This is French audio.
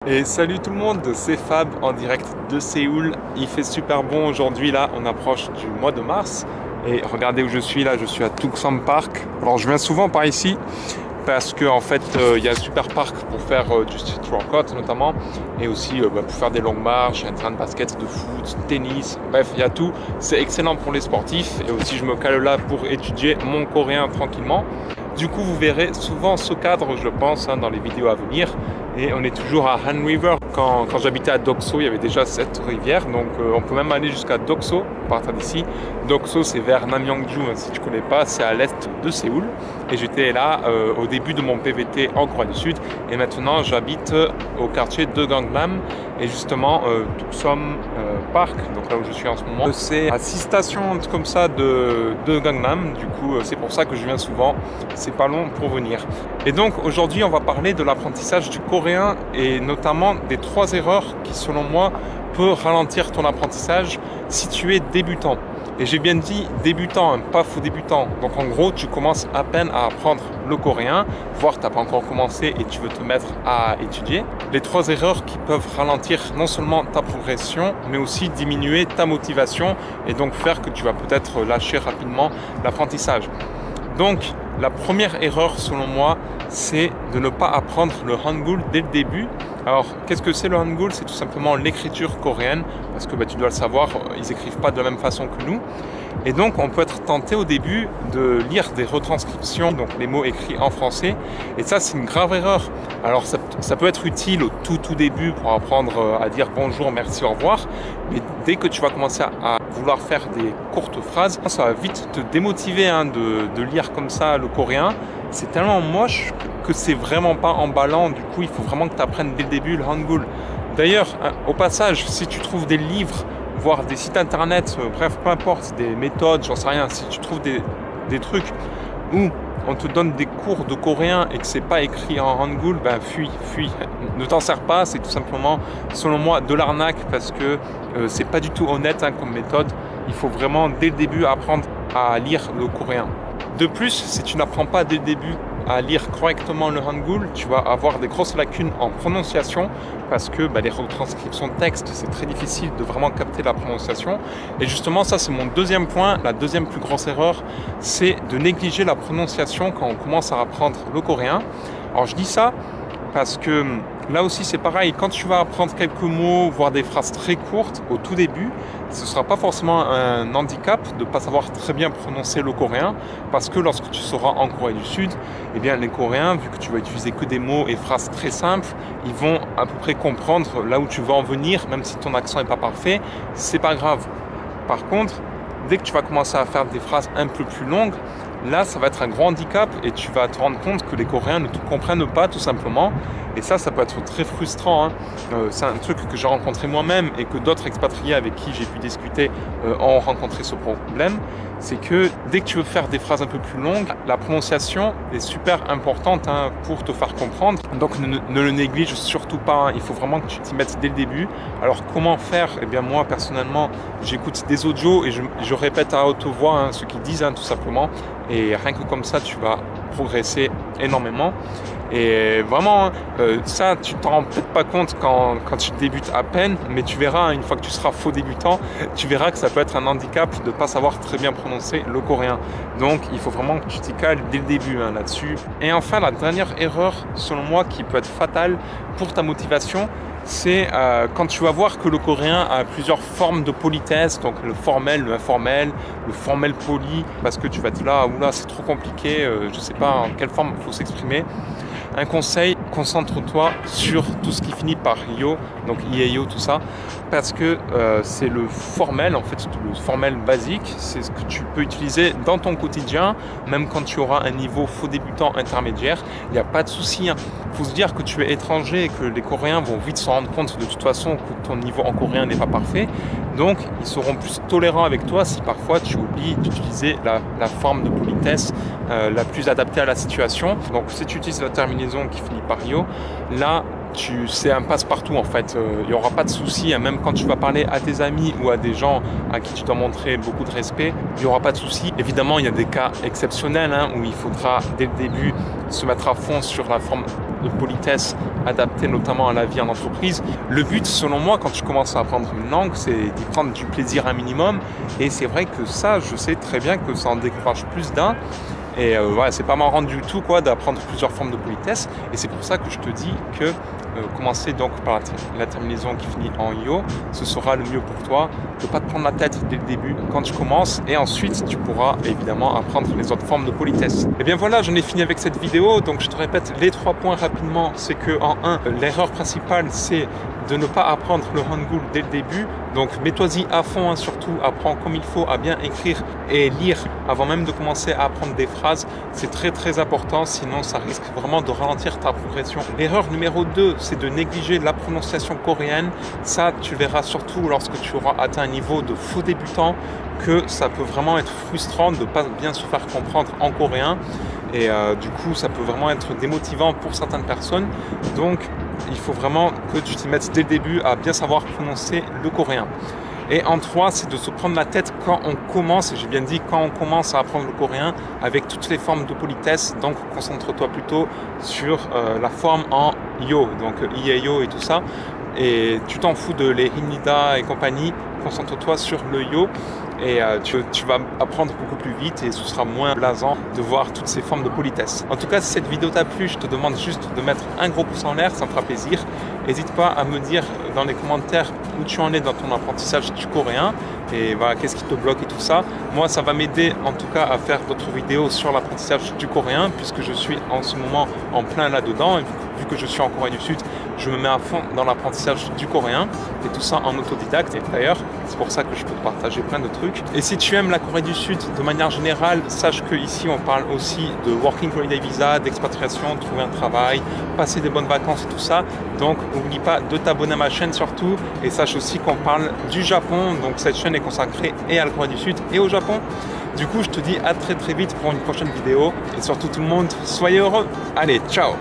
Et salut tout le monde, c'est Fab en direct de Séoul. Il fait super bon aujourd'hui là, on approche du mois de mars. Et regardez où je suis là, je suis à Tuksam Park. Alors je viens souvent par ici parce que en fait il y a un super parc pour faire du street workout notamment. Et aussi pour faire des longues marches, il y a un terrain de basket, de foot, tennis, bref il y a tout. C'est excellent pour les sportifs et aussi je me cale là pour étudier mon coréen tranquillement. Du coup, vous verrez souvent ce cadre, je pense, dans les vidéos à venir. Et on est toujours à Han River. Quand j'habitais à Dokso, il y avait déjà cette rivière. Donc, on peut même aller jusqu'à Dokso, à partir d'ici. Dokso, c'est vers Namyangju, si tu ne connais pas. C'est à l'est de Séoul. Et j'étais là au début de mon PVT en Corée du Sud. Et maintenant, j'habite au quartier de Gangnam. Et justement, Tuksam Park, donc là où je suis en ce moment, c'est à 6 stations comme ça de Gangnam. Du coup, c'est pour ça que je viens souvent. C'est pas long pour venir. Et donc aujourd'hui on va parler de l'apprentissage du coréen et notamment des 3 erreurs qui selon moi peuvent ralentir ton apprentissage si tu es débutant. Et j'ai bien dit débutant, pas faux débutant. Donc en gros tu commences à peine à apprendre le coréen, voire tu n'as pas encore commencé et tu veux te mettre à étudier. Les 3 erreurs qui peuvent ralentir non seulement ta progression mais aussi diminuer ta motivation et donc faire que tu vas peut-être lâcher rapidement l'apprentissage. Donc, la première erreur, selon moi, c'est de ne pas apprendre le Hangul dès le début. Alors, qu'est-ce que c'est le Hangul? C'est tout simplement l'écriture coréenne, parce que tu dois le savoir, ils écrivent pas de la même façon que nous. Et donc, on peut être tenté au début de lire des retranscriptions, donc les mots écrits en français. Et ça, c'est une grave erreur. Alors, ça peut être utile au tout début pour apprendre à dire bonjour, merci, au revoir. Mais dès que tu vas commencer à vouloir faire des courtes phrases, ça va vite te démotiver de lire comme ça le coréen. C'est tellement moche que c'est vraiment pas emballant. Du coup, il faut vraiment que tu apprennes dès le début le Hangul. D'ailleurs, au passage, si tu trouves des livres, voire des sites internet, bref, peu importe, des méthodes, j'en sais rien, si tu trouves des trucs où on te donne des cours de coréen et que c'est pas écrit en Hangul, ben fuis. Ne t'en sers pas, c'est tout simplement, selon moi, de l'arnaque parce que c'est pas du tout honnête comme méthode. Il faut vraiment, dès le début, apprendre à lire le coréen. De plus, si tu n'apprends pas dès le début à lire correctement le Hangul, tu vas avoir des grosses lacunes en prononciation parce que les retranscriptions de texte, c'est très difficile de vraiment capter la prononciation. Et justement, ça c'est mon deuxième point, la deuxième plus grosse erreur, c'est de négliger la prononciation quand on commence à apprendre le coréen. Alors je dis ça parce que là aussi c'est pareil, quand tu vas apprendre quelques mots, voire des phrases très courtes au tout début, ce ne sera pas forcément un handicap de ne pas savoir très bien prononcer le coréen, parce que lorsque tu seras en Corée du Sud, eh bien les Coréens, vu que tu vas utiliser que des mots et phrases très simples, ils vont à peu près comprendre là où tu veux en venir, même si ton accent n'est pas parfait, c'est pas grave. Par contre, dès que tu vas commencer à faire des phrases un peu plus longues, là, ça va être un grand handicap et tu vas te rendre compte que les Coréens ne te comprennent pas tout simplement. Et ça peut être très frustrant. C'est un truc que j'ai rencontré moi-même et que d'autres expatriés avec qui j'ai pu discuter ont rencontré ce problème. C'est que dès que tu veux faire des phrases un peu plus longues, la prononciation est super importante pour te faire comprendre. Donc ne le néglige surtout pas. Il faut vraiment que tu t'y mettes dès le début. Alors comment faire? Eh bien moi personnellement, j'écoute des audios et je répète à haute voix ce qu'ils disent tout simplement. Et rien que comme ça, tu vas progresser énormément. Et vraiment, ça, tu t'en rends peut-être pas compte quand tu débutes à peine, mais tu verras, une fois que tu seras faux débutant, tu verras que ça peut être un handicap de ne pas savoir très bien prononcer le coréen. Donc, il faut vraiment que tu t'y cales dès le début là-dessus. Et enfin, la dernière erreur, selon moi, qui peut être fatale pour ta motivation, c'est quand tu vas voir que le coréen a plusieurs formes de politesse, donc le formel, le informel, le formel poli, parce que tu vas te dire là, oula, c'est trop compliqué, je ne sais pas en quelle forme il faut s'exprimer. Un conseil, concentre-toi sur tout ce qui finit par yo, donc ieyo, tout ça, parce que c'est le formel, en fait, le formel basique, c'est ce que tu peux utiliser dans ton quotidien, même quand tu auras un niveau faux débutant intermédiaire, il n'y a pas de souci. Il faut se dire que tu es étranger et que les Coréens vont vite se rendre compte de toute façon que ton niveau en coréen n'est pas parfait, donc ils seront plus tolérants avec toi si parfois tu oublies d'utiliser la forme de politesse la plus adaptée à la situation. Donc si tu utilises la terminaison qui finit par yo, là c'est un passe-partout en fait, il n'y aura pas de souci, même quand tu vas parler à tes amis ou à des gens à qui tu dois montrer beaucoup de respect, il n'y aura pas de souci. Évidemment, il y a des cas exceptionnels où il faudra dès le début se mettre à fond sur la forme de politesse adaptée notamment à la vie en entreprise. Le but, selon moi, quand tu commences à apprendre une langue, c'est d'y prendre du plaisir un minimum. Et c'est vrai que ça, je sais très bien que ça en décourage plus d'un. Et voilà, c'est pas marrant du tout quoi d'apprendre plusieurs formes de politesse. Et c'est pour ça que je te dis que commencer donc par la terminaison qui finit en io, ce sera le mieux pour toi. De ne pas te prendre la tête dès le début quand tu commences, et ensuite tu pourras évidemment apprendre les autres formes de politesse. Et bien voilà, j'en ai fini avec cette vidéo. Donc je te répète les 3 points rapidement. C'est que en 1, l'erreur principale c'est de ne pas apprendre le hangul dès le début. Donc mets-toi-y à fond, hein, surtout apprends comme il faut à bien écrire et lire avant même de commencer à apprendre des phrases. C'est très très important, sinon ça risque vraiment de ralentir ta progression. L'erreur numéro 2, c'est de négliger la prononciation coréenne. Ça, tu verras surtout lorsque tu auras atteint un niveau de faux débutant que ça peut vraiment être frustrant de ne pas bien se faire comprendre en coréen. Et du coup, ça peut vraiment être démotivant pour certaines personnes. Donc, il faut vraiment que tu t'y mettes dès le début à bien savoir prononcer le coréen. Et en 3, c'est de se prendre la tête quand on commence, et j'ai bien dit quand on commence à apprendre le coréen avec toutes les formes de politesse. Donc concentre-toi plutôt sur la forme en yo, donc ieo et tout ça. Et tu t'en fous de les hinida et compagnie, concentre-toi sur le yo. Et tu vas apprendre beaucoup plus vite et ce sera moins blasant de voir toutes ces formes de politesse. En tout cas, si cette vidéo t'a plu, je te demande juste de mettre un gros pouce en l'air, ça me fera plaisir. N'hésite pas à me dire dans les commentaires où tu en es dans ton apprentissage du coréen et voilà, qu'est-ce qui te bloque et tout ça. Moi, ça va m'aider en tout cas à faire d'autres vidéos sur l'apprentissage du coréen puisque je suis en ce moment en plein là-dedans. Vu que je suis en Corée du Sud, je me mets à fond dans l'apprentissage du coréen et tout ça en autodidacte. Et d'ailleurs, c'est pour ça que je peux te partager plein de trucs. Et si tu aimes la Corée du Sud de manière générale, sache qu'ici on parle aussi de Working Holiday Visa, d'expatriation, trouver un travail, passer des bonnes vacances et tout ça. Donc n'oublie pas de t'abonner à ma chaîne surtout. Et sache aussi qu'on parle du Japon. Donc cette chaîne est consacrée et à la Corée du Sud et au Japon. Du coup, je te dis à très très vite pour une prochaine vidéo. Et surtout tout le monde, soyez heureux. Allez, ciao!